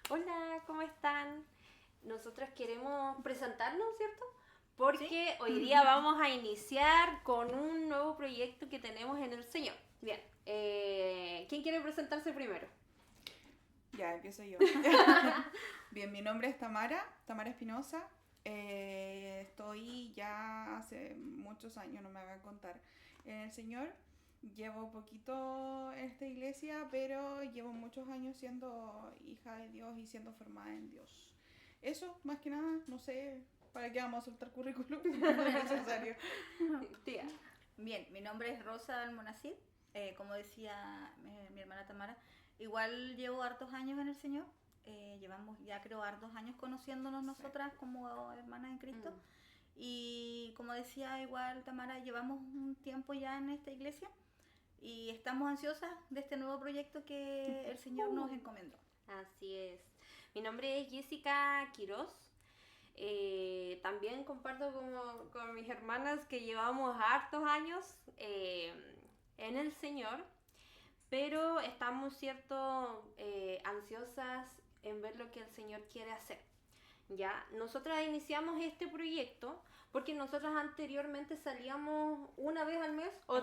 Hola, ¿cómo están? Nosotros queremos presentarnos, ¿cierto? Porque ¿Sí? hoy día vamos a iniciar con un nuevo proyecto que tenemos en el Señor. Bien, ¿quién quiere presentarse primero? Ya, empiezo yo. Bien, mi nombre es Tamara Espinosa. Estoy ya hace muchos años, no me hagan contar, en el Señor. Llevo poquito en esta iglesia, pero llevo muchos años siendo hija de Dios y siendo formada en Dios. Eso, más que nada, no sé para qué vamos a soltar currículum, no es necesario. Tía. Bien, mi nombre es Rosa Almonacid, como decía mi hermana Tamara, igual llevo hartos años en el Señor, llevamos ya creo hartos años conociéndonos Sí. nosotras como hermanas en Cristo, Mm. y como decía igual Tamara, llevamos un tiempo ya en esta iglesia y estamos ansiosas de este nuevo proyecto que el Señor nos encomendó. Así es. Mi nombre es Jessica Quiroz. También comparto con mis hermanas que llevamos hartos años en el Señor, pero estamos, cierto, ansiosas en ver lo que el Señor quiere hacer. Ya, nosotras iniciamos este proyecto porque nosotras anteriormente salíamos una vez al mes o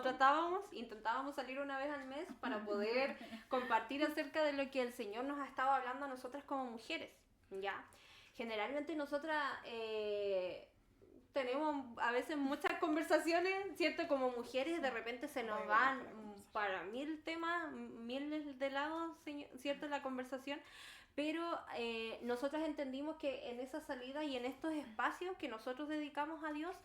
intentábamos salir una vez al mes para poder compartir acerca de lo que el Señor nos ha estado hablando a nosotras como mujeres. Ya, generalmente nosotras tenemos a veces muchas conversaciones, ¿cierto? Como mujeres de repente se nos Muy buena para van conversar. para mil temas, miles de lados, ¿cierto? La conversación. Pero nosotras entendimos que en esa salida y en estos espacios que nosotros dedicamos a Dios,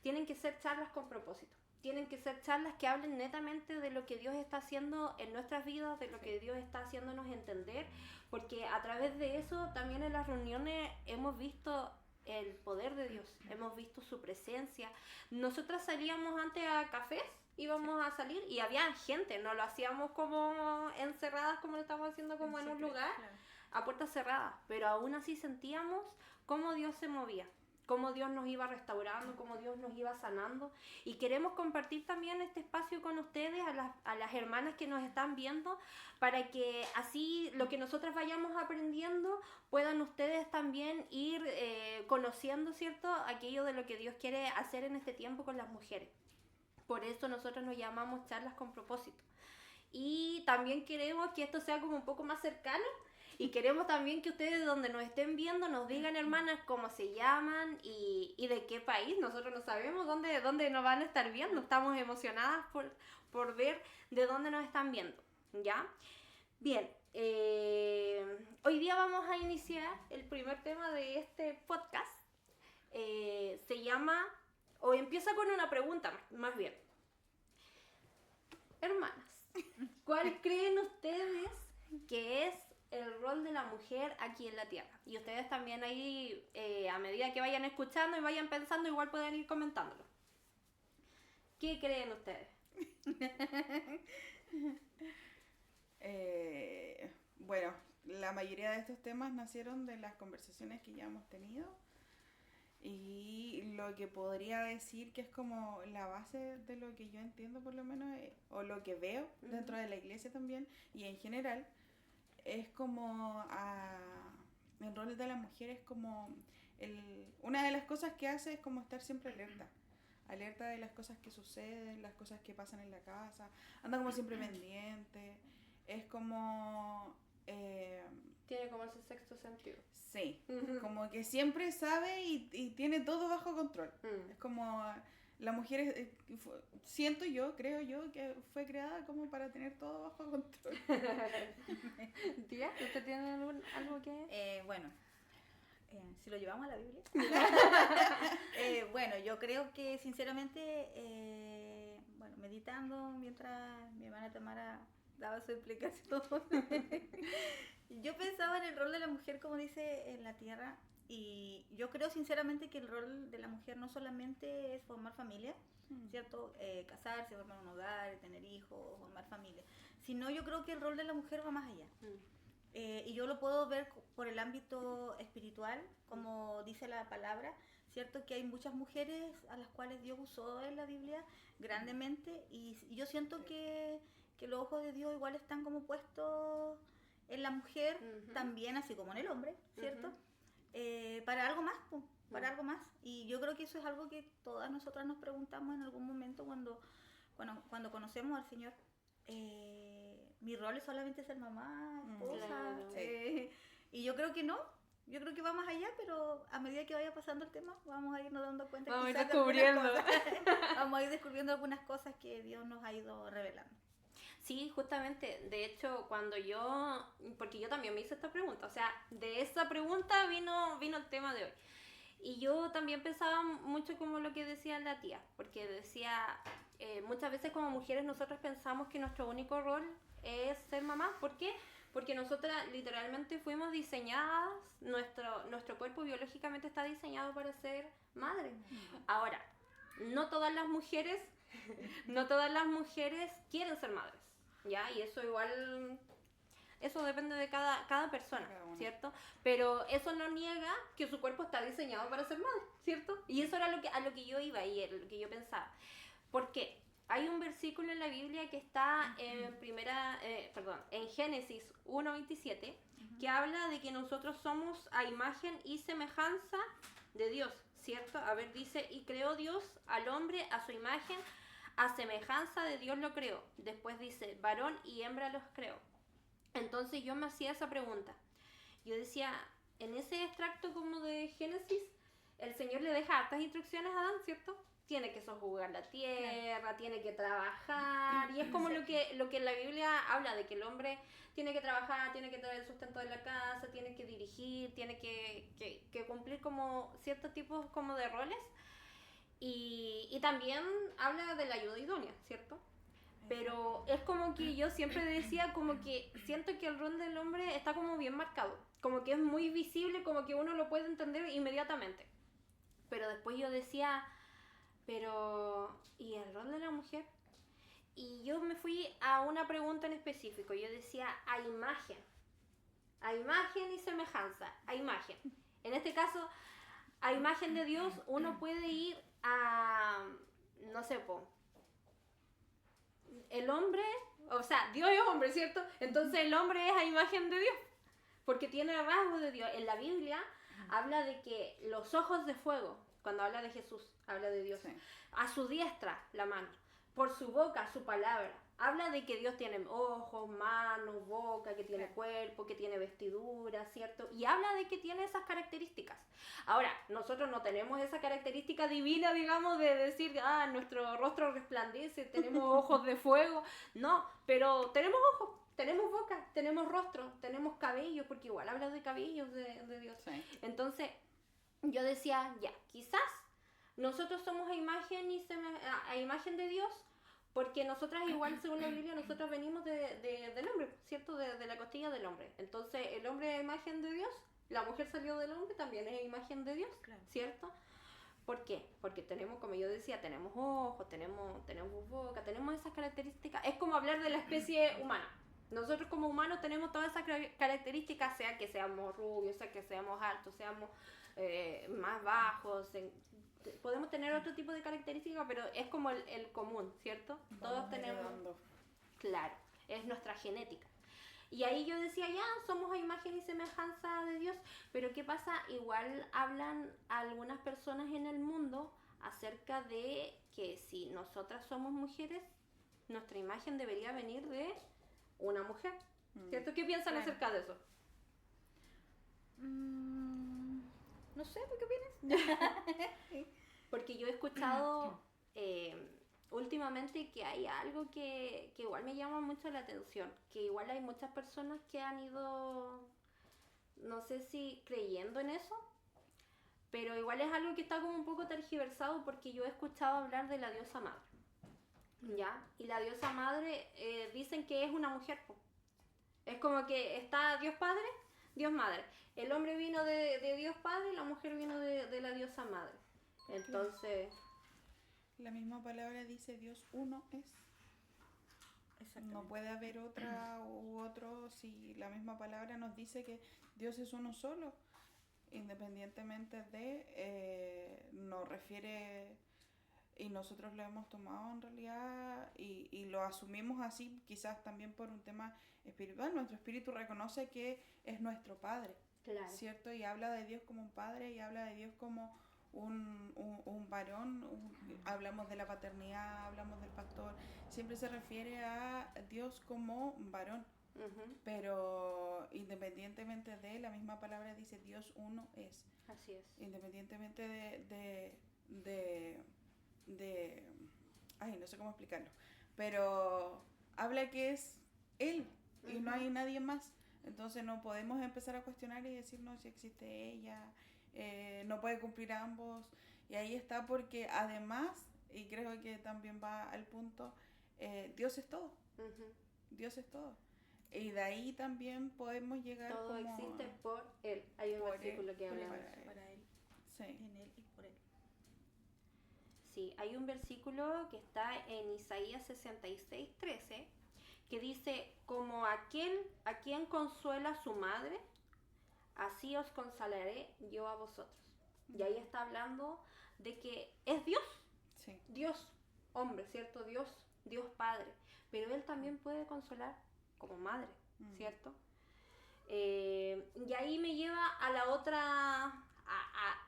tienen que ser charlas con propósito. Tienen que ser charlas que hablen netamente de lo que Dios está haciendo en nuestras vidas, de lo que Dios está haciéndonos entender, porque a través de eso también en las reuniones hemos visto el poder de Dios, hemos visto su presencia. Nosotras salíamos antes a cafés, íbamos a salir y había gente, no lo hacíamos como encerradas como lo estamos haciendo como en un Secreto. lugar Claro. a puertas cerradas, pero aún así sentíamos cómo Dios se movía, cómo Dios nos iba restaurando, cómo Dios nos iba sanando. Y queremos compartir también este espacio con ustedes, a las hermanas que nos están viendo, para que así lo que nosotras vayamos aprendiendo, puedan ustedes también ir conociendo, ¿cierto?, aquello de lo que Dios quiere hacer en este tiempo con las mujeres. Por eso nosotros nos llamamos charlas con propósito. Y también queremos que esto sea como un poco más cercano. Y queremos también que ustedes donde nos estén viendo nos digan, hermanas, cómo se llaman y de qué país. Nosotros no sabemos dónde nos van a estar viendo. Estamos emocionadas por ver de dónde nos están viendo. ¿Ya? Bien, hoy día vamos a iniciar el primer tema de este podcast. Se llama, o empieza con una pregunta más bien. Hermanas, ¿cuál creen ustedes que es el rol de la mujer aquí en la Tierra? Y ustedes también ahí, a medida que vayan escuchando y vayan pensando, igual pueden ir comentándolo. ¿Qué creen ustedes? Bueno, la mayoría de estos temas nacieron de las conversaciones que ya hemos tenido y lo que podría decir que es como la base de lo que yo entiendo por lo menos o lo que veo dentro de la iglesia también y en general es como el rol de la mujer es como una de las cosas que hace es como estar siempre alerta de las cosas que suceden, las cosas que pasan en la casa, anda como siempre pendiente, es como Tiene como ese sexto sentido. sí, como que siempre sabe y tiene todo bajo control. Mm. Es como la mujer, siento yo, creo yo, que fue creada como para tener todo bajo control. Tía, ¿usted tiene algo que...? Bueno, si lo llevamos a la Biblia. Bueno, yo creo que sinceramente, bueno, meditando mientras mi hermana Tamara daba su explicación, yo pensaba en el rol de la mujer, como dice, en la tierra, y yo creo sinceramente que el rol de la mujer no solamente es formar familia, ¿cierto? Casarse, formar un hogar, tener hijos, formar familia, sino yo creo que el rol de la mujer va más allá. Y yo lo puedo ver por el ámbito espiritual, como dice la palabra, ¿cierto? Que hay muchas mujeres a las cuales Dios usó en la Biblia grandemente y yo siento que los ojos de Dios igual están como puestos en la mujer Ujú. también, así como en el hombre, ¿cierto? Ujú. Para algo más, po, para Mm. algo más. Y yo creo que eso es algo que todas nosotras nos preguntamos en algún momento cuando conocemos al Señor. Mi rol es solamente ser mamá, esposa. Claro. Y yo creo que no. Yo creo que va más allá, pero a medida que vaya pasando el tema, vamos a irnos dando cuenta. Vamos a ir quizás de algunas descubriendo. cosas. Vamos a ir descubriendo algunas cosas que Dios nos ha ido revelando. Sí, justamente, de hecho, porque yo también me hice esta pregunta, o sea, de esa pregunta vino el tema de hoy. Y yo también pensaba mucho como lo que decía la tía, porque decía, muchas veces como mujeres nosotros pensamos que nuestro único rol es ser mamá. ¿Por qué? Porque nosotras literalmente fuimos diseñadas, nuestro cuerpo biológicamente está diseñado para ser madre. Ahora, no todas las mujeres, no todas las mujeres quieren ser madres, ¿ya? Y eso igual, eso depende de cada persona, Cada una. ¿cierto? Pero eso no niega que su cuerpo está diseñado para ser madre, ¿cierto? Y eso era a lo que yo iba y lo que yo pensaba. ¿Por qué? Hay un versículo en la Biblia que está en Génesis 1:27, que habla de que nosotros somos a imagen y semejanza de Dios, ¿cierto? A ver, dice, y creó Dios al hombre a su imagen, a semejanza de Dios lo creó. Después dice, varón y hembra los creó. Entonces yo me hacía esa pregunta. Yo decía, en ese extracto como de Génesis, el Señor le deja hartas instrucciones a Adán, ¿cierto? Tiene que sojuzgar la tierra, tiene que trabajar, y es como lo que en la Biblia habla, de que el hombre tiene que trabajar, tiene que traer el sustento de la casa, tiene que dirigir, tiene que cumplir como ciertos tipos como de roles, y también habla de la ayuda idónea, ¿cierto? Pero es como que yo siempre decía, como que siento que el rol del hombre está como bien marcado, como que es muy visible, como que uno lo puede entender inmediatamente. Pero después yo decía, pero ¿y el rol de la mujer? Y yo me fui a una pregunta en específico. Yo decía, a imagen y semejanza, a imagen. En este caso, a imagen de Dios, uno puede ir a, no sé, el hombre, o sea, Dios es hombre, ¿cierto? Entonces el hombre es a imagen de Dios, porque tiene rasgos de Dios. En la Biblia habla de que los ojos de fuego, cuando habla de Jesús, habla de Dios. Sí. A su diestra la mano, por su boca su palabra. Habla de que Dios tiene ojos, manos, boca, que tiene cuerpo, que tiene vestidura, ¿cierto? Y habla de que tiene esas características. Ahora, nosotros no tenemos esa característica divina, digamos, de decir, nuestro rostro resplandece, tenemos ojos de fuego. No, pero tenemos ojos, tenemos boca, tenemos rostro, tenemos cabello, porque igual habla de cabellos de Dios. Sí. Entonces, yo decía, ya, quizás nosotros somos a imagen a imagen de Dios, porque nosotras igual, según la Biblia, nosotros venimos del hombre, ¿cierto? De la costilla del hombre. Entonces, el hombre es a imagen de Dios, la mujer salió del hombre, también es a imagen de Dios, Claro. ¿cierto? ¿Por qué? Porque tenemos, como yo decía, tenemos ojos, tenemos boca, tenemos esas características. Es como hablar de la especie humana. Nosotros como humanos tenemos todas esas características, sea que seamos rubios, sea que seamos altos, seamos más bajos, podemos tener otro tipo de características, pero es como el común, ¿cierto? Todos tenemos, Heredando. claro, es nuestra genética. Y ahí yo decía, ya, somos a imagen y semejanza de Dios, pero ¿qué pasa? Igual hablan algunas personas en el mundo acerca de que si nosotras somos mujeres, nuestra imagen debería venir de una mujer, ¿cierto? ¿Qué piensan Claro. acerca de eso? No sé, ¿tú qué opinas? Porque yo he escuchado últimamente que hay algo que igual me llama mucho la atención, que igual hay muchas personas que han ido, no sé si creyendo en eso, pero igual es algo que está como un poco tergiversado, porque yo he escuchado hablar de la diosa madre, ¿ya? Y la diosa madre dicen que es una mujer, po. Es como que está Dios Padre, Dios Madre. El hombre vino de Dios Padre y la mujer vino de la diosa madre. Entonces, La misma palabra dice Dios uno es. No puede haber otra u otro si la misma palabra nos dice que Dios es uno solo. Independientemente de, nos refiere y nosotros lo hemos tomado en realidad y lo asumimos así, quizás también por un tema espiritual. Nuestro espíritu reconoce que es nuestro Padre, Claro. ¿cierto? Y habla de Dios como un Padre y habla de Dios como un varón. Hablamos de la paternidad, hablamos del pastor, siempre se refiere a Dios como varón. Ujú. Pero independientemente de, la misma palabra dice Dios uno es. Así es. Independientemente ay, no sé cómo explicarlo. Pero habla que es Él y no hay nadie más. Entonces no podemos empezar a cuestionar y decir no, si existe ella, no puede cumplir ambos. Y ahí está porque además, y creo que también va al punto, Dios es todo. Ujú. Dios es todo. Y de ahí también podemos llegar Todo como existe por Él. Hay un por Él, versículo que por habla Él. de eso. Para él, Sí. en él y por él. Sí, hay un versículo que está en Isaías 66:13 que dice, como aquel a quien consuela su madre, así os consolaré yo a vosotros. Y ahí está hablando de que es Dios, Sí. Dios hombre, ¿cierto? Dios Padre, pero Él también puede consolar como madre, ¿cierto? Y ahí me lleva a la otra,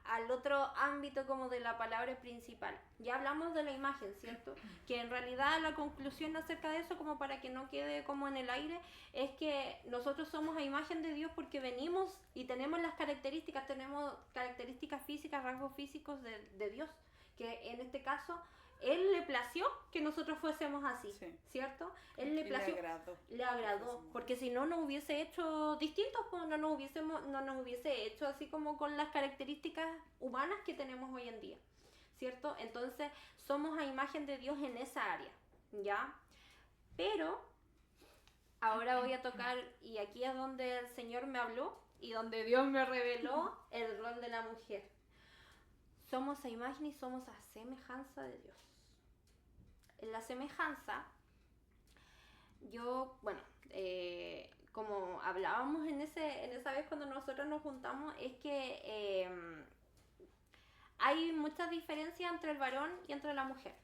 al otro ámbito como de la palabra principal. Ya hablamos de la imagen, ¿cierto? Que en realidad la conclusión acerca de eso, como para que no quede como en el aire, es que nosotros somos a imagen de Dios porque venimos y tenemos tenemos características físicas, rasgos físicos de Dios, que en este caso Él le plació que nosotros fuésemos así, Sí. ¿cierto? Él le Y plació, le agradó, porque si no nos hubiese hecho distintos, pues no nos hubiese hecho así como con las características humanas que tenemos hoy en día, ¿cierto? Entonces somos a imagen de Dios en esa área, ¿ya? Pero ahora voy a tocar, y aquí es donde el Señor me habló y donde Dios me reveló el rol de la mujer. Somos a imagen y somos a semejanza de Dios. En la semejanza, como hablábamos en esa vez cuando nosotros nos juntamos, es que hay muchas diferencias entre el varón y entre la mujer,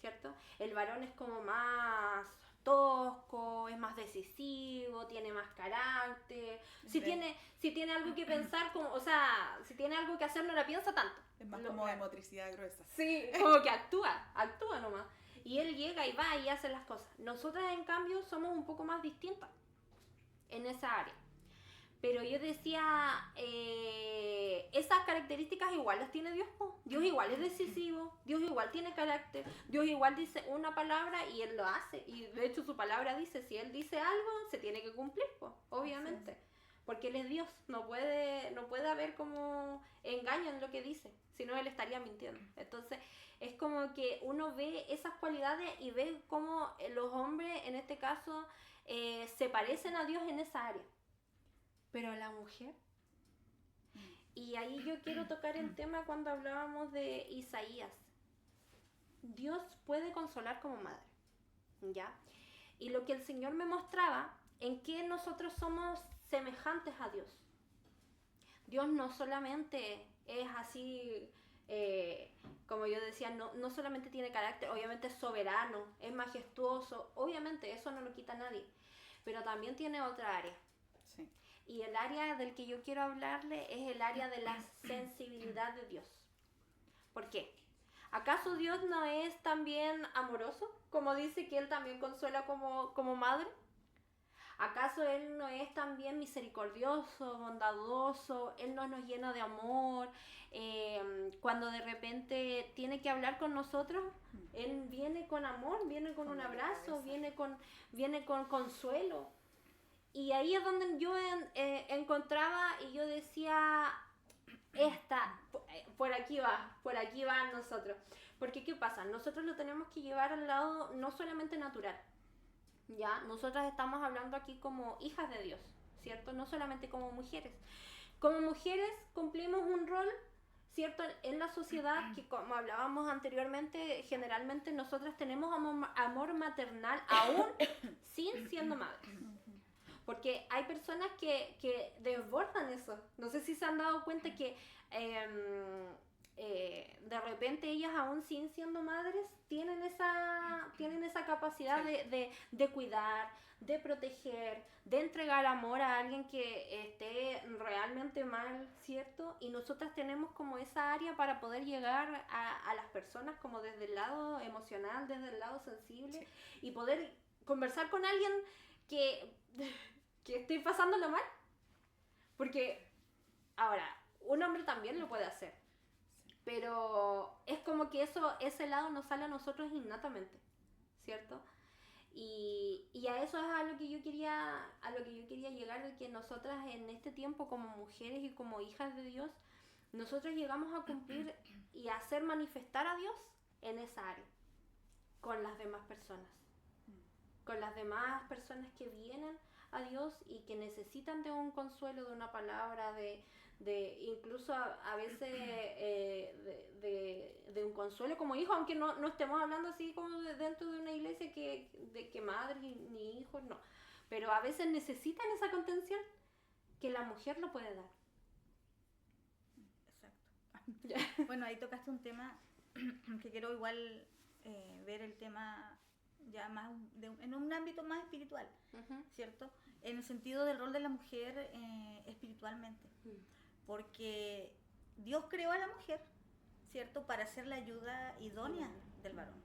¿cierto? El varón es como más tosco, es más decisivo, tiene más carácter. Si tiene algo que pensar, si tiene algo que hacer, no la piensa tanto. Es más como de motricidad gruesa. Sí, como que actúa nomás. Y él llega y va y hace las cosas. Nosotras, en cambio, somos un poco más distintas en esa área. Pero yo decía, esas características igual las tiene Dios, po. Dios igual es decisivo, Dios igual tiene carácter, Dios igual dice una palabra y Él lo hace. Y de hecho su palabra dice, si Él dice algo, se tiene que cumplir, po, obviamente. Porque Él es Dios, no puede haber como engaño en lo que dice, si no Él estaría mintiendo. Entonces es como que uno ve esas cualidades y ve cómo los hombres, en este caso, se parecen a Dios en esa área. Pero la mujer, y ahí yo quiero tocar el tema cuando hablábamos de Isaías. Dios puede consolar como madre, ¿ya? Y lo que el Señor me mostraba, en que nosotros somos semejantes a Dios. Dios no solamente es así, como yo decía, no solamente tiene carácter, obviamente es soberano, es majestuoso, obviamente eso no lo quita nadie, pero también tiene otra área. Sí. Y el área del que yo quiero hablarle es el área de la sensibilidad de Dios. ¿Por qué? ¿Acaso Dios no es también amoroso? Como dice que Él también consuela como madre. ¿Acaso Él no es también misericordioso, bondadoso? Él no nos llena de amor. Cuando de repente tiene que hablar con nosotros, Él viene con amor, viene con un abrazo, viene con consuelo. Y ahí es donde yo encontraba y yo decía, por aquí va nosotros. Porque ¿qué pasa? Nosotros lo tenemos que llevar al lado no solamente natural, ¿ya? Nosotras estamos hablando aquí como hijas de Dios, ¿cierto? No solamente como mujeres. Como mujeres cumplimos un rol, ¿cierto? En la sociedad que, como hablábamos anteriormente, generalmente nosotras tenemos amor maternal aún sin siendo madres. Porque hay personas que desbordan eso. No sé si se han dado cuenta que de repente ellas aún sin siendo madres tienen esa capacidad de cuidar, de proteger, de entregar amor a alguien que esté realmente mal, ¿cierto? Y nosotras tenemos como esa área para poder llegar a las personas como desde el lado emocional, desde el lado sensible, y poder conversar con alguien que esté pasándolo mal. Porque, ahora, un hombre también lo puede hacer, pero es como que ese lado nos sale a nosotros innatamente, ¿cierto? Y a eso es a lo que yo quería llegar, de que nosotras en este tiempo como mujeres y como hijas de Dios, nosotros llegamos a cumplir y a hacer manifestar a Dios en esa área, con las demás personas. Con las demás personas que vienen a Dios y que necesitan de un consuelo, de una palabra, de incluso a veces de un consuelo como hijo, aunque no estemos hablando así como dentro de una iglesia que madres ni hijos, no. Pero a veces necesitan esa contención que la mujer lo puede dar. Exacto. Bueno, ahí tocaste un tema que quiero igual ver el tema ya más en un ámbito más espiritual, ¿cierto? En el sentido del rol de la mujer espiritualmente. Porque Dios creó a la mujer, ¿cierto? Para ser la ayuda idónea del varón.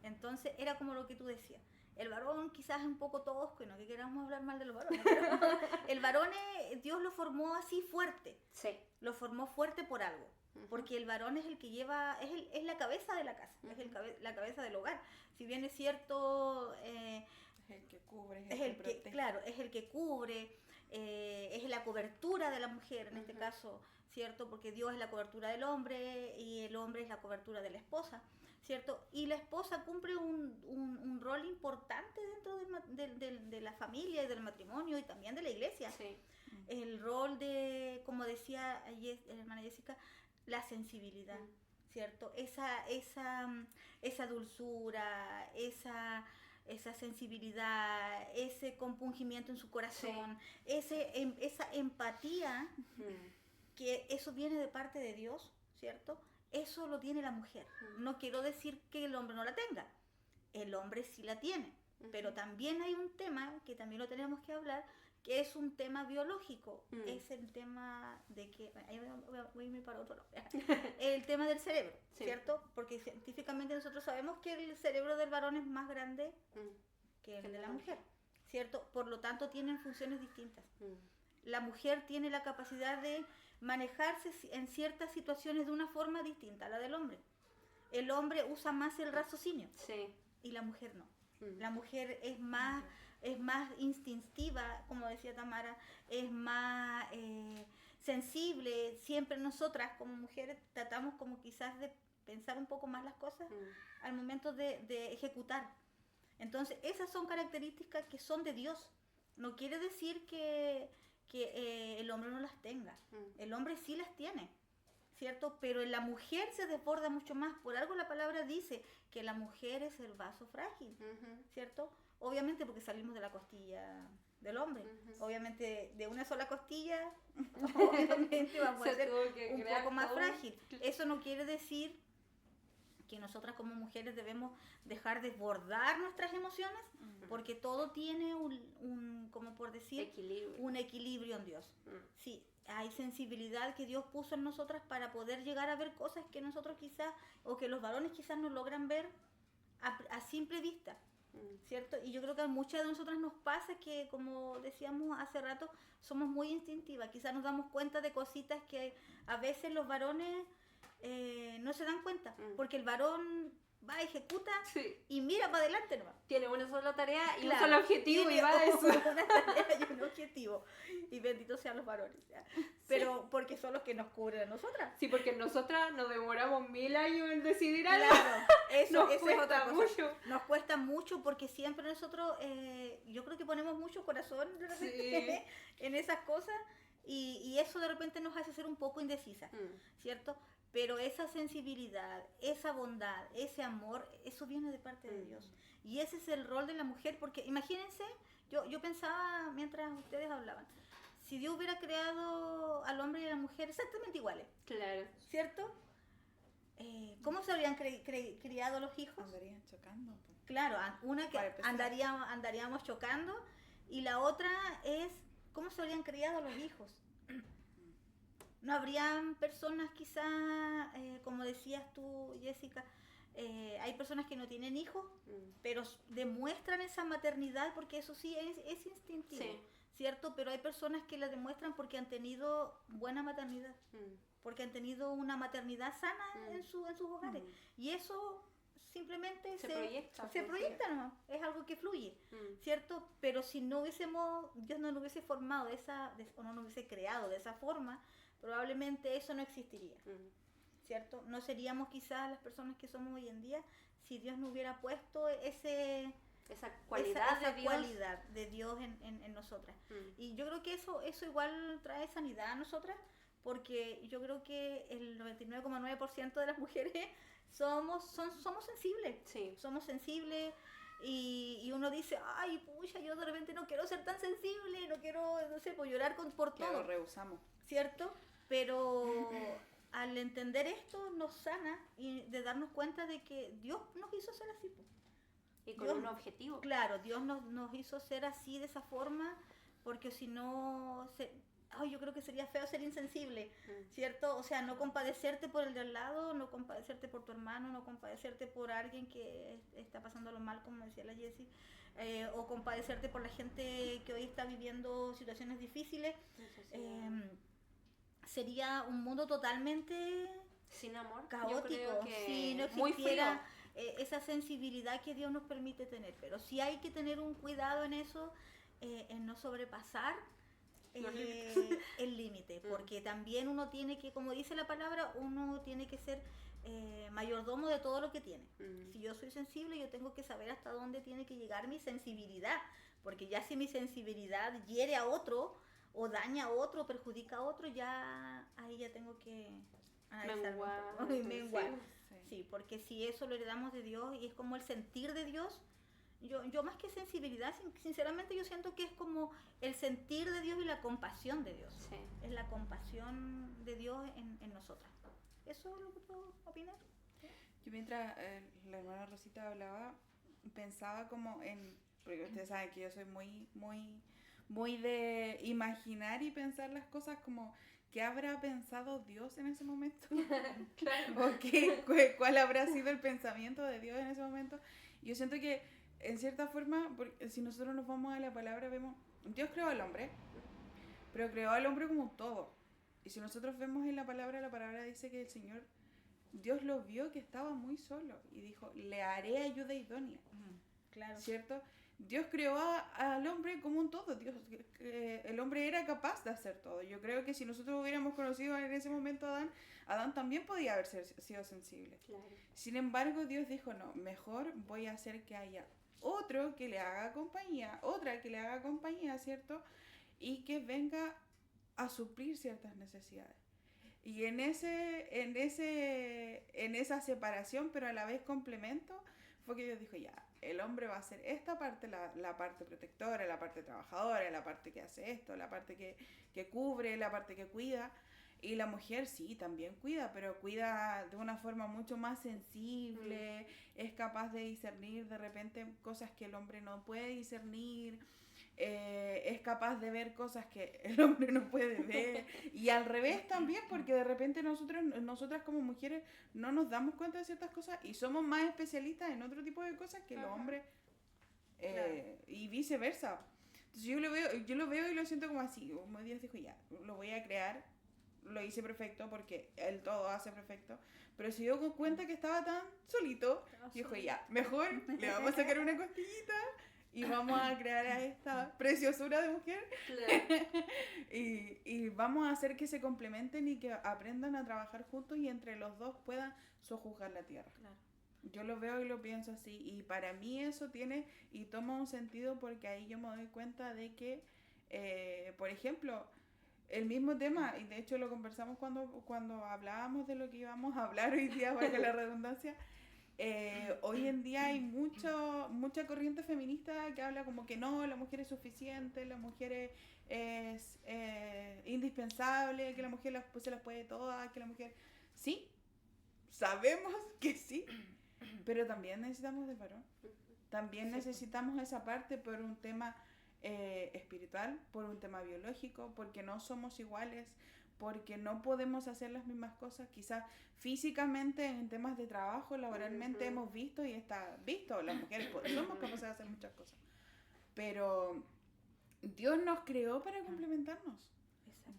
Entonces era como lo que tú decías. El varón quizás es un poco tosco, y no que queramos hablar mal de los varones, pero el varón Dios lo formó así fuerte. Sí. Lo formó fuerte por algo. Porque el varón es el que lleva, es la cabeza de la casa, es la cabeza del hogar. Si bien es cierto, es el que cubre, es el que protege. Claro, es el que cubre, es la cobertura de la mujer en este caso, ¿cierto? Porque Dios es la cobertura del hombre y el hombre es la cobertura de la esposa, ¿cierto? Y la esposa cumple un rol importante dentro de la familia y del matrimonio y también de la iglesia. Sí. El rol de, como decía la hermana Jessica, la sensibilidad, ¿cierto? Esa dulzura, esa sensibilidad, ese compungimiento en su corazón, esa empatía, que eso viene de parte de Dios, ¿cierto? Eso lo tiene la mujer. No quiero decir que el hombre no la tenga, el hombre sí la tiene, pero también hay un tema que también lo tenemos que hablar, que es un tema biológico, es el tema de que, ahí voy a irme para otro lado, el tema del cerebro, ¿cierto? Porque científicamente nosotros sabemos que el cerebro del varón es más grande que el de la mujer, ¿cierto? Por lo tanto tienen funciones distintas. La mujer tiene la capacidad de manejarse en ciertas situaciones de una forma distinta a la del hombre. El hombre usa más el raciocinio y la mujer no. La mujer es más instintiva, como decía Tamara, es más sensible. Siempre nosotras como mujeres tratamos como quizás de pensar un poco más las cosas al momento de ejecutar. Entonces esas son características que son de Dios. No quiere decir que el hombre no las tenga. El hombre sí las tiene, ¿cierto? Pero en la mujer se desborda mucho más. Por algo la palabra dice que la mujer es el vaso frágil, ¿cierto? Obviamente porque salimos de la costilla del hombre. Obviamente de una sola costilla, obviamente vamos a ser un poco más frágil. Eso no quiere decir que nosotras como mujeres debemos dejar desbordar nuestras emociones, porque todo tiene como por decir, un equilibrio en Dios. Sí, hay sensibilidad que Dios puso en nosotras para poder llegar a ver cosas que nosotros quizás, o que los varones quizás no logran ver a simple vista, ¿cierto? Y yo creo que a muchas de nosotras nos pasa que, como decíamos hace rato, somos muy instintivas. Quizás nos damos cuenta de cositas que a veces los varones no se dan cuenta, porque el varón va, ejecuta y mira para adelante nomás. Tiene una sola tarea y un solo objetivo y va a eso. Una tarea y un objetivo. Y benditos sean los varones. ¿Ya? Pero porque son los que nos cubren a nosotras. Sí, porque nosotras nos demoramos 1000 años en decidir algo. Claro, eso cuesta es otra cosa. mucho. Nos cuesta mucho porque siempre nosotros, yo creo que ponemos mucho corazón de repente en esas cosas y eso de repente nos hace ser un poco indecisas, ¿cierto? Pero esa sensibilidad, esa bondad, ese amor, eso viene de parte de Dios. Y ese es el rol de la mujer, porque imagínense, yo pensaba mientras ustedes hablaban, si Dios hubiera creado al hombre y a la mujer exactamente iguales, claro, ¿cierto? ¿cómo se habrían criado los hijos? Andarían chocando. Pues. Claro, una que Para empezar. andaríamos chocando y la otra es cómo se habrían criado los hijos. No habrían personas quizás, como decías tú, Jessica, hay personas que no tienen hijos, pero demuestran esa maternidad porque eso sí es instintivo, Sí. ¿cierto? Pero hay personas que la demuestran porque han tenido buena maternidad, porque han tenido una maternidad sana en sus hogares. Y eso simplemente Se proyecta, se pues, proyecta nomás, es algo que fluye, ¿cierto? Pero si no hubiésemos, Dios no nos hubiese formado o no nos hubiese creado de esa forma, probablemente eso no existiría, ¿cierto? No seríamos quizás las personas que somos hoy en día si Dios no hubiera puesto esa cualidad esa de Dios. cualidad de Dios en nosotras. Y yo creo que eso igual trae sanidad a nosotras, porque yo creo que el 99,9% de las mujeres somos sensibles. Sí. Somos sensibles y uno dice, ay, pucha, yo de repente no quiero ser tan sensible, no quiero, no sé, pues llorar por Claro, todo, rehusamos. ¿cierto? Pero al entender esto nos sana y de darnos cuenta de que Dios nos hizo ser así. Pues. Y con Dios, un objetivo. Claro, Dios nos hizo ser así, de esa forma, porque si no, yo creo que sería feo ser insensible, ¿cierto? O sea, no compadecerte por el de al lado, no compadecerte por tu hermano, no compadecerte por alguien que está pasándolo mal, como decía la Jessie, o compadecerte por la gente que hoy está viviendo situaciones difíciles. Sería un mundo totalmente sin amor, caótico, yo creo que si no muy existiera frío. Esa sensibilidad que Dios nos permite tener. Pero sí hay que tener un cuidado en eso, en no sobrepasar el límite, porque también uno tiene que, como dice la palabra, uno tiene que ser mayordomo de todo lo que tiene. Si yo soy sensible, yo tengo que saber hasta dónde tiene que llegar mi sensibilidad, porque ya si mi sensibilidad hiere a otro, o daña a otro, o perjudica a otro, ya ahí ya tengo que menguar. Sí, porque si eso lo heredamos de Dios y es como el sentir de Dios, yo más que sensibilidad, sinceramente yo siento que es como el sentir de Dios y la compasión de Dios. Sí. Es la compasión de Dios en nosotras. ¿Eso es lo que puedo opinar? ¿Sí? Yo mientras la hermana Rosita hablaba, pensaba como porque ustedes saben que yo soy muy de imaginar y pensar las cosas como ¿qué habrá pensado Dios en ese momento? Claro. ¿O cuál habrá sido el pensamiento de Dios en ese momento? Yo siento que en cierta forma, si nosotros nos vamos a la palabra, vemos, Dios creó al hombre, pero creó al hombre como un todo. Y si nosotros vemos en la palabra dice que el Señor, Dios lo vio que estaba muy solo y dijo, le haré ayuda idónea. Claro. ¿Cierto? Dios creó al hombre como un todo. El hombre era capaz de hacer todo. Yo creo que si nosotros hubiéramos conocido en ese momento a Adán también podía haber sido sensible. Claro. Sin embargo, Dios dijo, no, mejor voy a hacer que haya otro que le haga compañía, otra que le haga compañía, ¿cierto? Y que venga a suplir ciertas necesidades. Y en esa separación, pero a la vez complemento, fue que Dios dijo, ya, el hombre va a hacer esta parte, la parte protectora, la parte trabajadora, la parte que hace esto, la parte que cubre, la parte que cuida. Y la mujer sí, también cuida, pero cuida de una forma mucho más sensible, es capaz de discernir de repente cosas que el hombre no puede discernir, es capaz de ver cosas que el hombre no puede ver, y al revés también, porque de repente nosotras como mujeres no nos damos cuenta de ciertas cosas y somos más especialistas en otro tipo de cosas que los hombres, claro. Y viceversa. Entonces yo lo veo y lo siento como así, como Dios dijo, ya, lo voy a crear, lo hice perfecto porque él todo hace perfecto, pero se dio cuenta que estaba tan solito, dijo, ya, mejor le vamos a sacar una costillita y vamos a crear a esta preciosura de mujer. Claro. y vamos a hacer que se complementen y que aprendan a trabajar juntos y entre los dos puedan sojuzgar la tierra. Claro. Yo lo veo y lo pienso así, y para mí eso tiene y toma un sentido porque ahí yo me doy cuenta de que, por ejemplo, el mismo tema, y de hecho lo conversamos cuando hablábamos de lo que íbamos a hablar hoy día, valga la redundancia. Hoy en día hay mucha corriente feminista que habla como que no, la mujer es suficiente, la mujer es indispensable, que la mujer se las puede todas, que la mujer... Sí, sabemos que sí, pero también necesitamos del varón. También necesitamos esa parte por un tema espiritual, por un tema biológico, porque no somos iguales, porque no podemos hacer las mismas cosas. Quizás físicamente, en temas de trabajo, laboralmente hemos visto y está visto, las mujeres somos capaces de hacer muchas cosas. Pero Dios nos creó para complementarnos.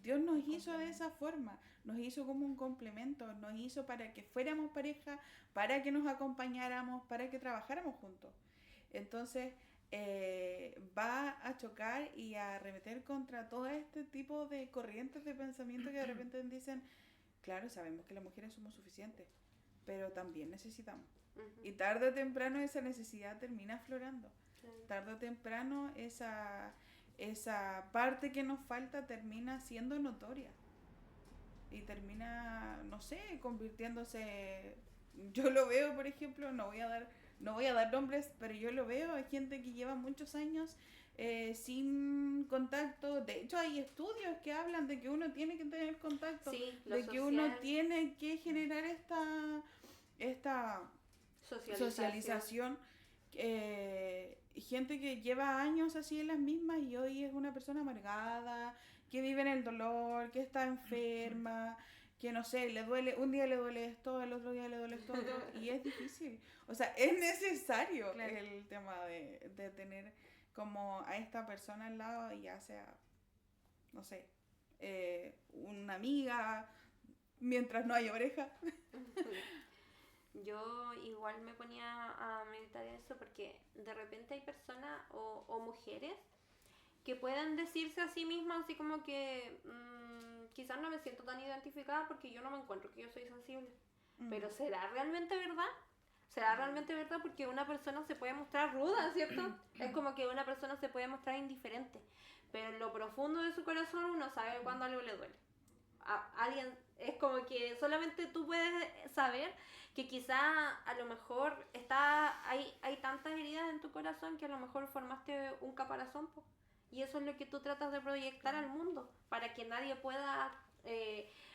Dios nos hizo de esa forma, nos hizo como un complemento, nos hizo para que fuéramos pareja, para que nos acompañáramos, para que trabajáramos juntos. Entonces, va a chocar y a arremeter contra todo este tipo de corrientes de pensamiento que de repente dicen, claro, sabemos que las mujeres somos suficientes, pero también necesitamos. Y tarde o temprano esa necesidad termina aflorando. Tarde o temprano esa parte que nos falta termina siendo notoria. Y termina, no sé, convirtiéndose... Yo lo veo, por ejemplo, no voy a dar nombres, pero yo lo veo, hay gente que lleva muchos años sin contacto. De hecho, hay estudios que hablan de que uno tiene que tener contacto, de que uno tiene que generar esta socialización. Gente que lleva años así en las mismas y hoy es una persona amargada, que vive en el dolor, que está enferma, que no sé, le duele, un día le duele esto, el otro día le duele esto, y es difícil. O sea, es necesario el tema de tener como a esta persona al lado, ya sea, no sé, una amiga, mientras no haya oreja. Yo igual me ponía a meditar en eso porque de repente hay personas o mujeres que pueden decirse a sí mismas así como que quizás no me siento tan identificada porque yo no me encuentro que yo soy sensible. Pero ¿será realmente verdad? ¿Será realmente verdad? Porque una persona se puede mostrar ruda, ¿cierto? Es como que una persona se puede mostrar indiferente, pero en lo profundo de su corazón uno sabe cuando algo le duele. Alguien, es como que solamente tú puedes saber que quizá a lo mejor hay tantas heridas en tu corazón que a lo mejor formaste un caparazón, po. Y eso es lo que tú tratas de proyectar al mundo para que nadie pueda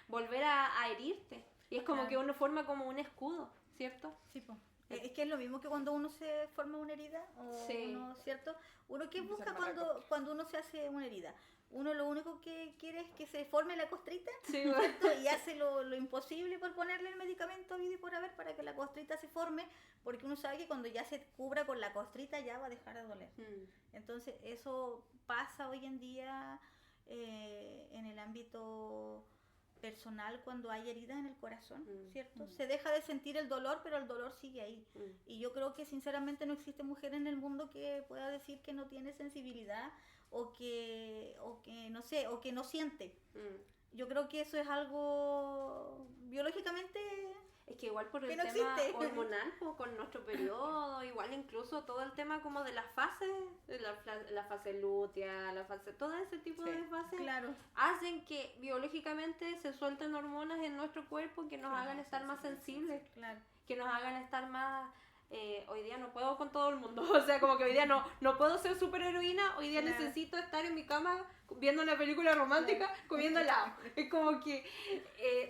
volver a herirte. Y es como que uno forma como un escudo, ¿cierto? Sí, po. Es que es lo mismo que cuando uno se forma una herida, o uno, ¿cierto? Uno que busca cuando uno se hace una herida. Uno lo único que quiere es que se forme la costrita, ¿cierto? Y hace lo imposible por ponerle el medicamento habido y por haber para que la costrita se forme, porque uno sabe que cuando ya se cubra con la costrita ya va a dejar de doler. Entonces eso pasa hoy en día en el ámbito personal cuando hay heridas en el corazón, ¿cierto? Se deja de sentir el dolor, pero el dolor sigue ahí. Y yo creo que sinceramente no existe mujer en el mundo que pueda decir que no tiene sensibilidad o que no sé, o que no siente. Yo creo que eso es algo biológicamente... Es que igual por el no tema existe. hormonal, pues, con nuestro periodo, igual incluso todo el tema como de las fases, la fase lútea, todo ese tipo de fases, hacen que biológicamente se suelten hormonas en nuestro cuerpo que nos hagan estar más sensibles, que nos hagan estar más... hoy día no puedo con todo el mundo, o sea, como que hoy día no puedo ser superheroína, hoy día necesito estar en mi cama viendo una película romántica, comiendo helado. Es como que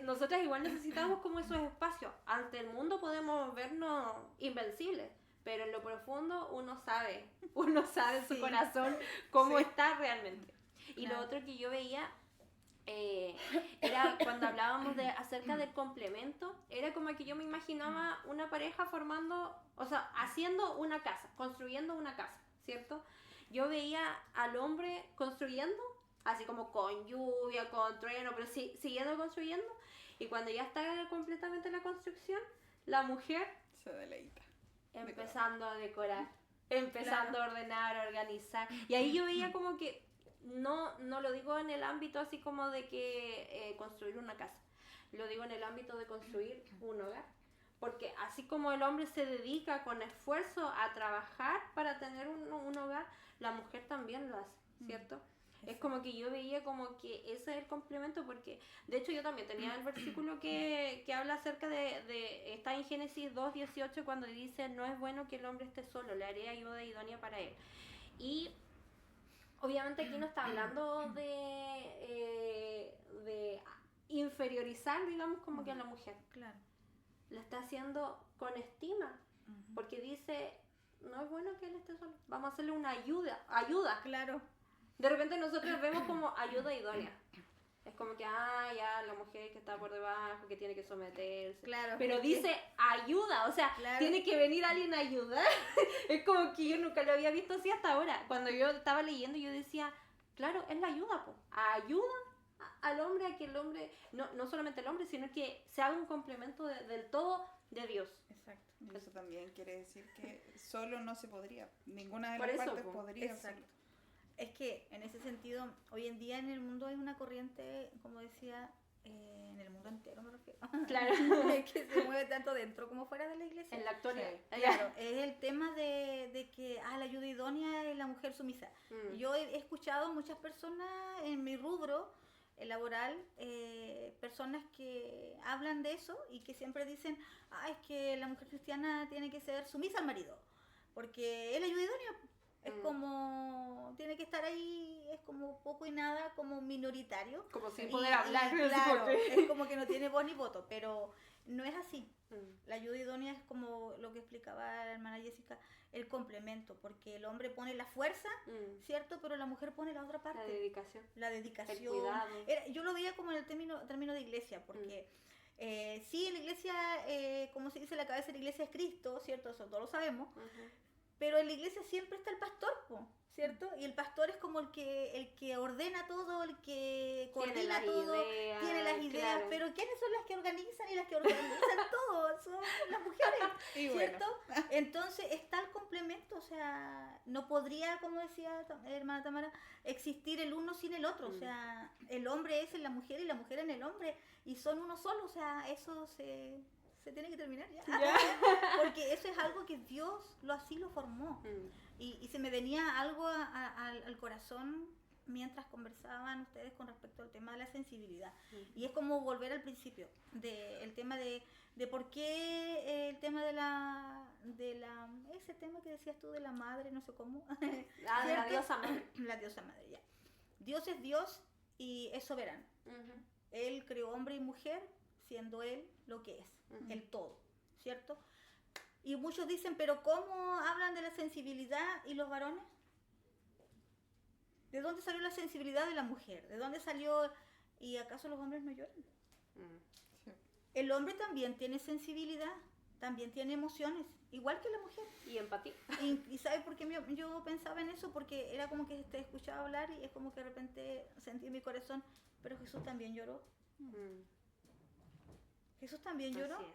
nosotras igual necesitamos como esos espacios. Ante el mundo podemos vernos invencibles, pero en lo profundo uno sabe en su corazón cómo está realmente. Y lo otro que yo veía era cuando hablábamos acerca del complemento, era como que yo me imaginaba una pareja formando, o sea, haciendo una casa, construyendo una casa, ¿cierto? Yo veía al hombre construyendo, así como con lluvia, con trueno, pero siguiendo construyendo, y cuando ya está completamente la construcción, la mujer se deleita empezando a decorar, empezando a ordenar, a organizar, y ahí yo veía como que no lo digo en el ámbito así como de que construir una casa, lo digo en el ámbito de construir un hogar, porque así como el hombre se dedica con esfuerzo a trabajar para tener un hogar, la mujer también lo hace, ¿cierto? Es como que yo veía como que ese es el complemento, porque de hecho yo también tenía el versículo que habla acerca está en Génesis 2:18, cuando dice: no es bueno que el hombre esté solo, le haré ayuda idónea para él. Y obviamente aquí no está hablando de inferiorizar, digamos, como que a la mujer. Claro. la está haciendo con estima, Ujú. porque dice, no es bueno que él esté solo, vamos a hacerle una ayuda. Claro. De repente nosotros vemos como ayuda idónea. Es como que, ya, la mujer que está por debajo, que tiene que someterse. Claro. Pero es que- dice ayuda, o sea, Claro. tiene que venir alguien a ayudar. Es como que yo nunca lo había visto así hasta ahora. Cuando yo estaba leyendo, yo decía, claro, es la ayuda, po. Ayuda al hombre a que el hombre, no solamente el hombre, sino que se haga un complemento del todo de Dios. Exacto. Y eso también quiere decir que solo no se podría. Ninguna de Por las eso, partes po. podría. Exacto. Es que en ese sentido, hoy en día en el mundo hay una corriente, como decía, en el mundo entero me refiero, Claro. que se mueve tanto dentro como fuera de la iglesia. En la actualidad. Sí. Claro, es el tema de que la ayuda idónea es la mujer sumisa. Mm. Yo he escuchado muchas personas en mi rubro laboral, personas que hablan de eso y que siempre dicen, es que la mujer cristiana tiene que ser sumisa al marido, porque es la ayuda idónea. Es como, tiene que estar ahí, es como poco y nada, como minoritario. Como sin Y- poder y hablar. claro, es como que no tiene voz ni voto, pero no es así. Mm. La ayuda idónea es como lo que explicaba la hermana Jessica, el complemento, porque el hombre pone la fuerza, Mm. ¿cierto? Pero la mujer pone la otra La parte, dedicación. la El dedicación. cuidado. Yo lo veía como en el término de iglesia, porque sí, en la iglesia, como se dice, la cabeza de la iglesia es Cristo, ¿cierto? Eso todos lo sabemos. Ujú. Pero en la iglesia siempre está el pastor, po, ¿cierto? Y el pastor es como el que ordena todo, el que coordina las todo, ideas, tiene las ideas. claro. Pero ¿quiénes son las que organizan y las que organizan todo? Son las mujeres, Y bueno, ¿cierto? Entonces está el complemento, o sea, no podría, como decía hermana Tamara, existir el uno sin el otro. O sea, el hombre es en la mujer y la mujer en el hombre, y son uno solo, o sea, eso se tiene que terminar ya. Porque eso es algo que Dios así lo formó. Mm. Y se me venía algo al corazón mientras conversaban ustedes con respecto al tema de la sensibilidad. Mm. Y es como volver al principio, el tema de por qué el tema ese tema que decías tú de la madre, no sé cómo. De la ¿Cierto? diosa madre. La diosa madre, ya. Dios es Dios y es soberano. Ujú. Él creó hombre y mujer, siendo Él lo que es, Ujú. el todo, ¿cierto? Y muchos dicen, pero ¿cómo hablan de la sensibilidad y los varones? ¿De dónde salió la sensibilidad de la mujer? ¿De dónde salió? ¿Y acaso los hombres no lloran? Mm. El hombre también tiene sensibilidad, también tiene emociones, igual que la mujer. Y empatía. Y ¿sabes por qué yo pensaba en eso? Porque era como que te escuchaba hablar y es como que de repente sentí en mi corazón, pero Jesús también lloró. Mm. Jesús también lloró. Así es.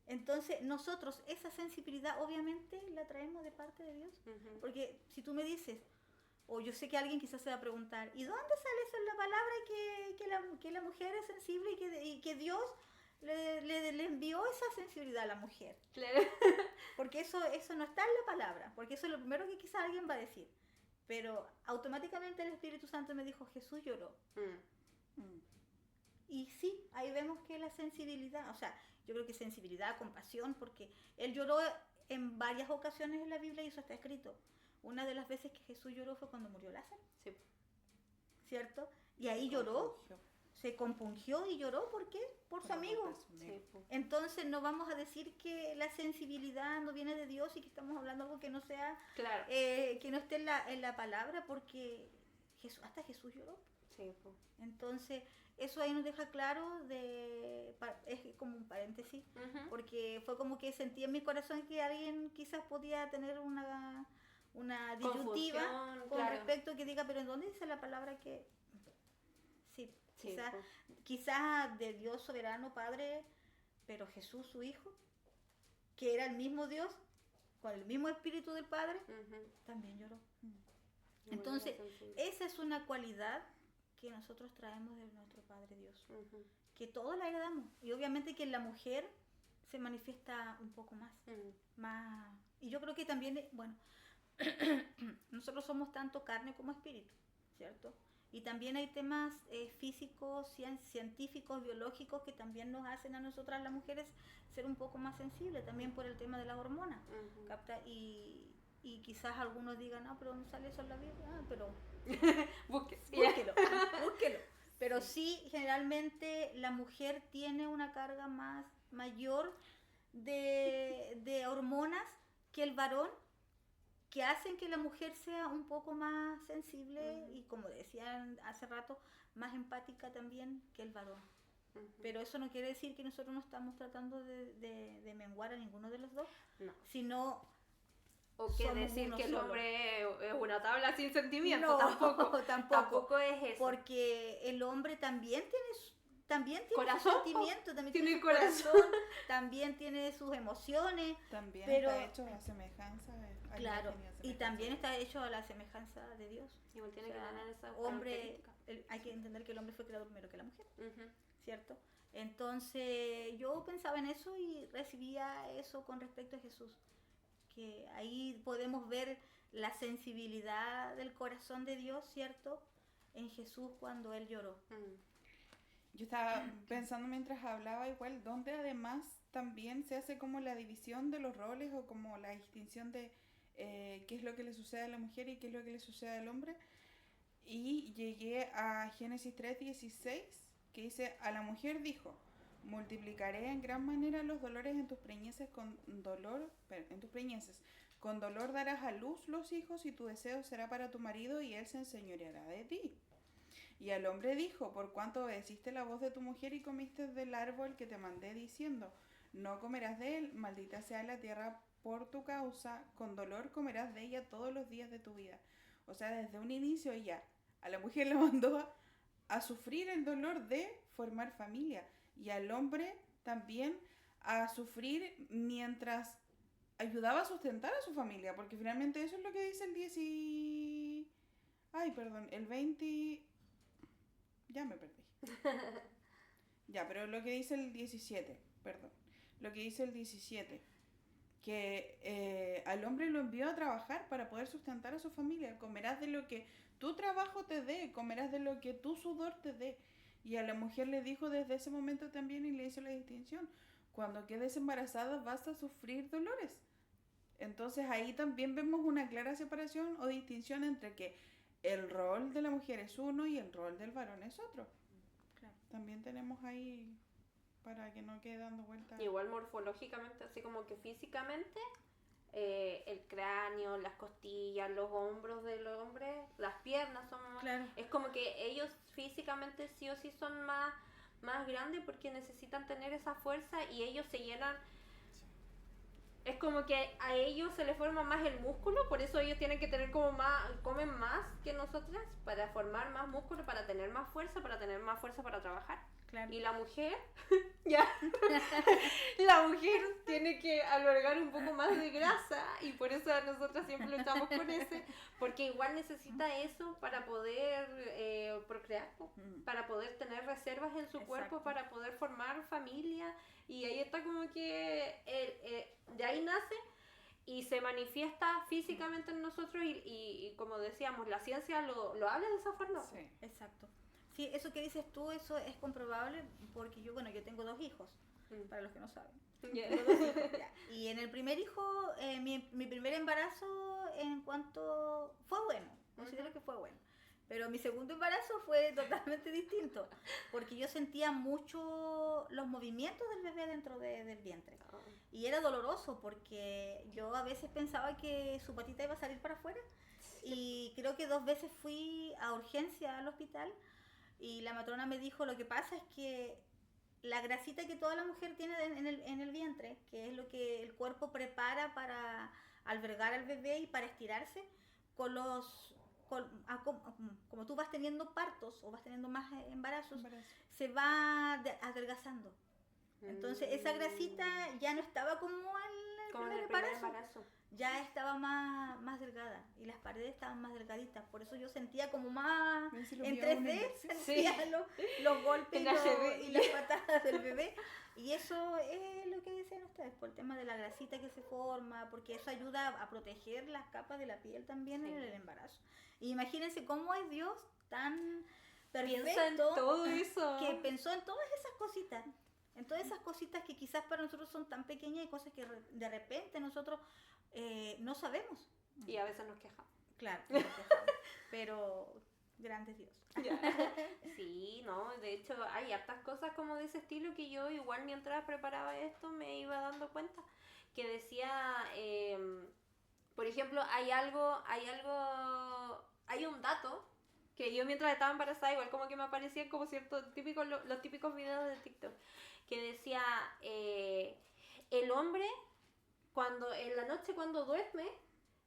Entonces nosotros esa sensibilidad obviamente la traemos de parte de Dios. Ujú. Porque si tú me dices, o yo sé que alguien quizás se va a preguntar, ¿y dónde sale eso en la palabra que la mujer es sensible y que Dios le envió esa sensibilidad a la mujer? Claro. Porque eso no está en la palabra, porque eso es lo primero que quizás alguien va a decir. Pero automáticamente el Espíritu Santo me dijo, Jesús lloró. Mm. Y sí, ahí vemos que la sensibilidad, o sea, yo creo que sensibilidad, compasión, porque él lloró en varias ocasiones en la Biblia y eso está escrito. Una de las veces que Jesús lloró fue cuando murió Lázaro, Sí. ¿cierto? Y ahí lloró, se compungió y lloró, ¿por qué? Por su amigo. Sí. Po. Entonces no vamos a decir que la sensibilidad no viene de Dios y que estamos hablando algo que no sea, Claro. que no esté en la palabra, porque hasta Jesús lloró. Sí. Po. Entonces, eso ahí nos deja claro, es como un paréntesis, Ujú. porque fue como que sentí en mi corazón que alguien quizás podía tener una disyuntiva Confusión, con claro. respecto a que diga, pero ¿en dónde dice la palabra que...? Sí, Sí, po. quizás de Dios soberano, Padre, pero Jesús, su Hijo, que era el mismo Dios, con el mismo Espíritu del Padre, Ujú. también lloró. Muy Entonces, sensible. esa es una cualidad que nosotros traemos de nuestro Padre Dios, Ujú. que todos la heredamos. Y obviamente que en la mujer se manifiesta un poco más. Mm. Y yo creo que también, bueno, nosotros somos tanto carne como espíritu, ¿cierto? Y también hay temas físicos, científicos, biológicos que también nos hacen a nosotras las mujeres ser un poco más sensibles, también por el tema de las hormonas. Ujú. ¿Capta? Y quizás algunos digan, no, pero ¿dónde sale eso en la Biblia? Pero Busque. búsquelo, búsquelo. Pero sí, generalmente la mujer tiene una carga mayor de hormonas que el varón, que hacen que la mujer sea un poco más sensible y, como decían hace rato, más empática también que el varón. Pero eso no quiere decir que nosotros no estamos tratando de menguar a ninguno de los dos, No. sino O que somos decir uno que el solo. hombre es una tabla sin sentimiento, No, tampoco. tampoco. Tampoco es eso. Porque el hombre también tiene Corazón, sus sentimientos, también tiene tiene su corazón. también tiene sus emociones, También pero está hecho a semejanza. A claro, imagen y semejanza también de está hecho a la semejanza de Dios. Igual tiene O sea, que tener esa hombre, característica. hay que entender que el hombre fue creado primero que la mujer, Ujú. ¿cierto? Entonces yo pensaba en eso y recibía eso con respecto a Jesús, que ahí podemos ver la sensibilidad del corazón de Dios, ¿cierto? En Jesús cuando Él lloró. Yo estaba pensando mientras hablaba igual, donde además también se hace como la división de los roles o como la distinción de qué es lo que le sucede a la mujer y qué es lo que le sucede al hombre. Y llegué a Génesis 3:16, que dice, a la mujer dijo, multiplicaré en gran manera los dolores en tus preñeces con dolor darás a luz los hijos y tu deseo será para tu marido y él se enseñoreará de ti. Y al hombre dijo, por cuanto obedeciste la voz de tu mujer y comiste del árbol que te mandé diciendo, no comerás de él, maldita sea la tierra por tu causa, con dolor comerás de ella todos los días de tu vida. O sea, desde un inicio ella a la mujer le mandó a sufrir el dolor de formar familia y al hombre también a sufrir mientras ayudaba a sustentar a su familia, porque finalmente eso es lo que dice el 20... Ya me perdí. Ya, pero lo que dice el 17, perdón. Lo que dice el 17, que al hombre lo envió a trabajar para poder sustentar a su familia. Comerás de lo que tu trabajo te dé, comerás de lo que tu sudor te dé. Y a la mujer le dijo desde ese momento también y le hizo la distinción. Cuando quedes embarazada vas a sufrir dolores. Entonces ahí también vemos una clara separación o distinción entre que el rol de la mujer es uno y el rol del varón es otro. Claro. También tenemos ahí para que no quede dando vueltas. Igual morfológicamente, así como que físicamente, el cráneo, las costillas, los hombros del hombre, las piernas son más... Claro. Es como que ellos físicamente sí o sí son más grandes porque necesitan tener esa fuerza y ellos se llenan... Es como que a ellos se les forma más el músculo, por eso ellos tienen que tener como más, comen más que nosotras para formar más músculo, para tener más fuerza para trabajar. Claro. Y la mujer, ya, la mujer tiene que albergar un poco más de grasa y por eso nosotras siempre luchamos con ese, porque igual necesita eso para poder procrear, para poder tener reservas en su cuerpo, Exacto. para poder formar familia y ahí está como que de ahí nace y se manifiesta físicamente en nosotros y como decíamos, la ciencia lo habla de esa forma. Sí. Exacto. Sí, eso que dices tú, eso es comprobable porque yo tengo 2 hijos, para los que no saben. Yeah. Tengo 2 hijos, ya. Y en el primer hijo, mi primer embarazo fue bueno, considero que fue bueno. Pero mi segundo embarazo fue totalmente distinto, porque yo sentía mucho los movimientos del bebé dentro del vientre. Y era doloroso porque yo a veces pensaba que su patita iba a salir para afuera. Y creo que 2 veces fui a urgencia al hospital y la matrona me dijo, lo que pasa es que la grasita que toda la mujer tiene en el vientre, que es lo que el cuerpo prepara para albergar al bebé y para estirarse, como tú vas teniendo partos o vas teniendo más embarazos, se va adelgazando. Entonces esa grasita ya no estaba como en el primer embarazo. Ya estaba más delgada y las paredes estaban más delgaditas, por eso yo sentía como más en 3D, sentía los golpes y las patadas del bebé, y eso es lo que decían ustedes, por el tema de la grasita que se forma, porque eso ayuda a proteger las capas de la piel también en el embarazo. Y imagínense cómo es Dios tan perfecto, piensa en todo eso, que pensó en todas esas cositas. En todas esas cositas que quizás para nosotros son tan pequeñas y cosas que de repente nosotros no sabemos. Y a veces nos quejamos. Claro, nos quejamos. Pero grande es Dios. Sí, no, de hecho hay hartas cosas como de ese estilo que yo igual mientras preparaba esto me iba dando cuenta. Que decía, por ejemplo, hay un dato que yo mientras estaba embarazada igual como que me aparecían como ciertos típicos, los típicos videos de TikTok. Que decía, el hombre cuando en la noche cuando duerme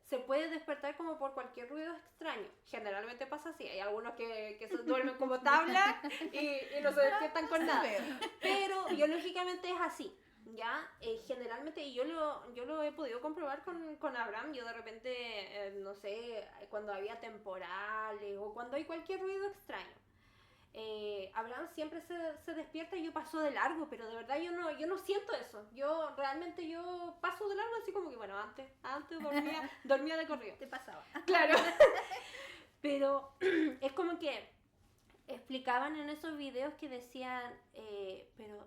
se puede despertar como por cualquier ruido extraño. Generalmente pasa así. Hay algunos que se duermen como tabla y no se despiertan con nada. Pero biológicamente es así. ¿Ya? Generalmente, y yo lo he podido comprobar con Abraham. Yo de repente, no sé, cuando había temporales o cuando hay cualquier ruido extraño. Abraham siempre se despierta y yo paso de largo, pero de verdad yo no siento eso. Yo realmente paso de largo así como que, bueno, antes dormía de corrido. Te pasaba. Claro. Pero es como que explicaban en esos videos que decían, pero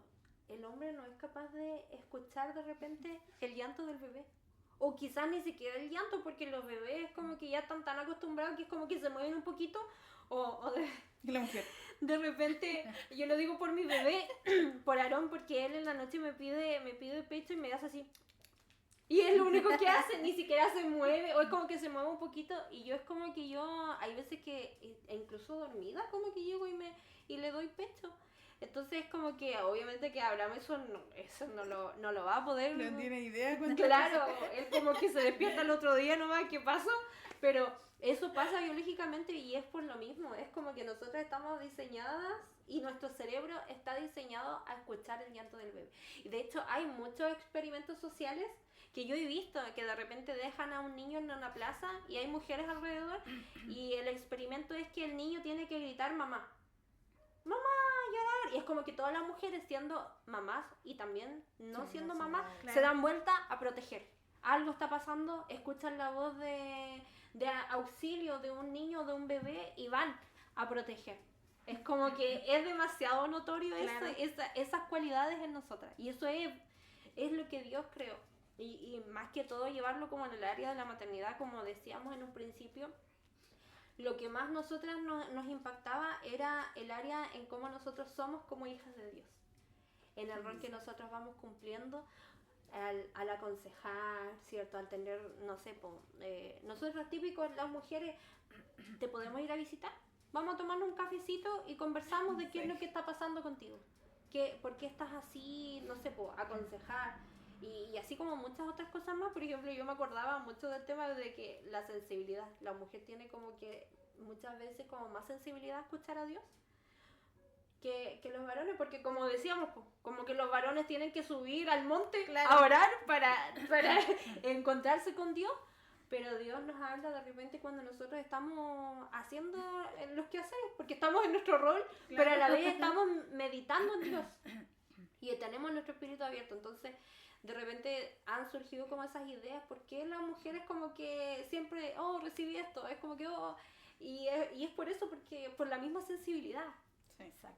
el hombre no es capaz de escuchar de repente el llanto del bebé. O quizás ni siquiera el llanto, porque los bebés como que ya están tan acostumbrados que es como que se mueven un poquito. Y la mujer. De repente, yo lo digo por mi bebé, por Aarón, porque él en la noche me pide pecho y me hace así. Y es lo único que hace, ni siquiera se mueve, o es como que se mueve un poquito. Y yo es como que hay veces que, incluso dormida, como que llego y le doy pecho. Entonces es como que, obviamente que Abraham eso no lo va a poder. No tiene idea cuánto. Claro, él como que se despierta el otro día nomás, ¿qué pasó? Pero eso pasa biológicamente y es por lo mismo. Es como que nosotras estamos diseñadas y nuestro cerebro está diseñado a escuchar el llanto del bebé. Y de hecho hay muchos experimentos sociales que yo he visto, que de repente dejan a un niño en una plaza y hay mujeres alrededor y el experimento es que el niño tiene que gritar mamá. Mamá, llorar. Y es como que todas las mujeres siendo mamás y también no siendo mamás, claro, se dan vuelta a proteger. Algo está pasando, escuchan la voz de auxilio de un niño o de un bebé y van a proteger. Es como que es demasiado notorio claro, esas cualidades en nosotras. Y eso es lo que Dios creó. Y más que todo llevarlo como en el área de la maternidad, como decíamos en un principio, lo que más nosotras nos impactaba era el área en cómo nosotros somos como hijas de Dios. En el rol que nosotros vamos cumpliendo al aconsejar, ¿cierto? Al tener, no sé, nosotros típicos, las mujeres, te podemos ir a visitar. Vamos a tomarnos un cafecito y conversamos de qué es lo que está pasando contigo. ¿Por qué estás así? No sé, aconsejar. Y así como muchas otras cosas más. Por ejemplo, yo me acordaba mucho del tema de que la sensibilidad, la mujer tiene como que muchas veces como más sensibilidad a escuchar a Dios que los varones, porque como decíamos, como que los varones tienen que subir al monte, claro, a orar para encontrarse con Dios, pero Dios nos habla de repente cuando nosotros estamos haciendo los quehaceres, porque estamos en nuestro rol, claro, pero a la vez estamos meditando en Dios y tenemos nuestro espíritu abierto. Entonces de repente han surgido como esas ideas, porque las mujeres como que siempre, recibí esto, es como que, y es por eso, porque por la misma sensibilidad. Sí, exacto.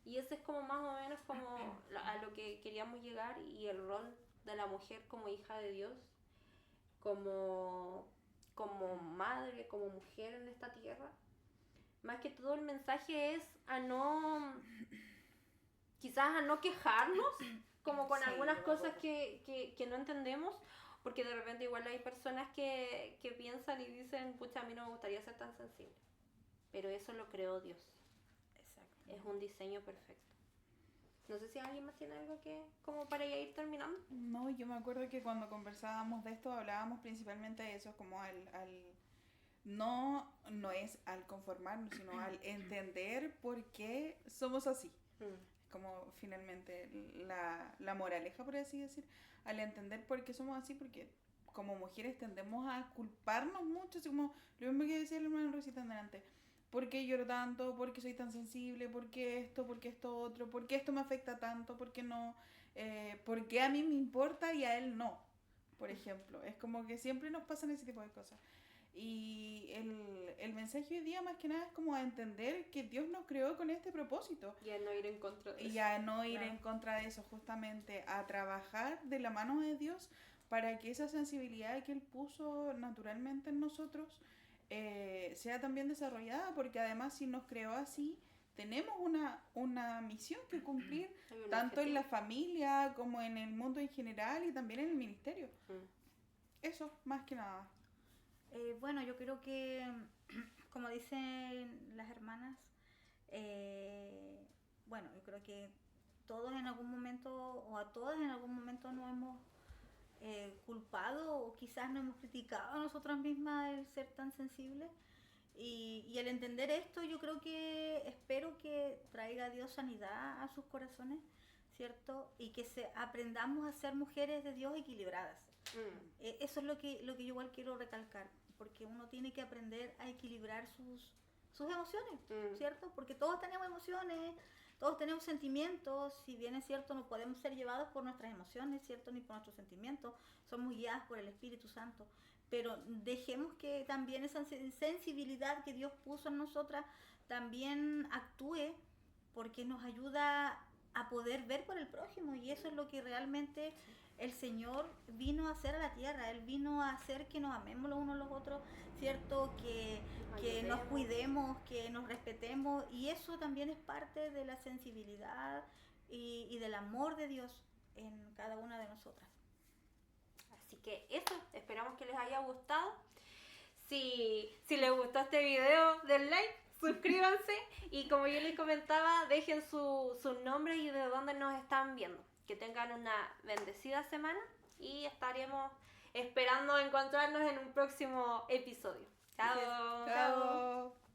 Y ese es como más o menos como a lo que queríamos llegar, y el rol de la mujer como hija de Dios, como madre, como mujer en esta tierra. Más que todo el mensaje es quizás a no quejarnos como con algunas cosas que no entendemos, porque de repente igual hay personas que piensan y dicen, pucha, a mí no me gustaría ser tan sensible, pero eso lo creó Dios. Es un diseño perfecto. No sé si alguien más tiene algo que, como para ya ir terminando. No, yo me acuerdo que cuando conversábamos de esto hablábamos principalmente de eso, como no es al conformarnos, sino al entender por qué somos así. Como finalmente la moraleja, por así decir, al entender por qué somos así, porque como mujeres tendemos a culparnos mucho, así como lo mismo que decía el hermano Rosita antes. ¿Por qué lloro tanto? ¿Por qué soy tan sensible? ¿Por qué esto? ¿Por qué esto otro? ¿Por qué esto me afecta tanto? ¿Por qué no? ¿Por qué a mí me importa y a él no? Por ejemplo, es como que siempre nos pasan ese tipo de cosas. Y el mensaje hoy día más que nada es como a entender que Dios nos creó con este propósito. Y a no ir en contra de eso. Y a no ir en contra de eso, justamente a trabajar de la mano de Dios para que esa sensibilidad que Él puso naturalmente en nosotros sea también desarrollada, porque además si nos creó así, tenemos una misión que cumplir, Hay un tanto en objetivo. la familia como en el mundo en general y también en el ministerio. Eso, más que nada. Bueno, yo creo que, como dicen las hermanas, bueno, yo creo que todos en algún momento, o a todas en algún momento nos hemos culpado o quizás nos hemos criticado a nosotras mismas el ser tan sensibles. Y al entender esto, yo creo que espero que traiga a Dios sanidad a sus corazones, ¿cierto? Y que aprendamos a ser mujeres de Dios equilibradas. Eso es lo que yo igual quiero recalcar, porque uno tiene que aprender a equilibrar sus emociones, ¿cierto? Porque todos tenemos emociones, todos tenemos sentimientos, si bien es cierto no podemos ser llevados por nuestras emociones, ¿cierto? Ni por nuestros sentimientos, somos guiadas por el Espíritu Santo, pero dejemos que también esa sensibilidad que Dios puso en nosotras también actúe, porque nos ayuda a poder ver por el prójimo, y eso es lo que realmente el Señor vino a hacer a la tierra. Él vino a hacer que nos amemos los unos a los otros, ¿cierto? Que nos cuidemos, que nos respetemos, y eso también es parte de la sensibilidad y del amor de Dios en cada una de nosotras. Así que eso, esperamos que les haya gustado. Si les gustó este video, den like, suscríbanse y como yo les comentaba, dejen sus nombres y de dónde nos están viendo. Que tengan una bendecida semana y estaremos esperando encontrarnos en un próximo episodio. Chao. Chao.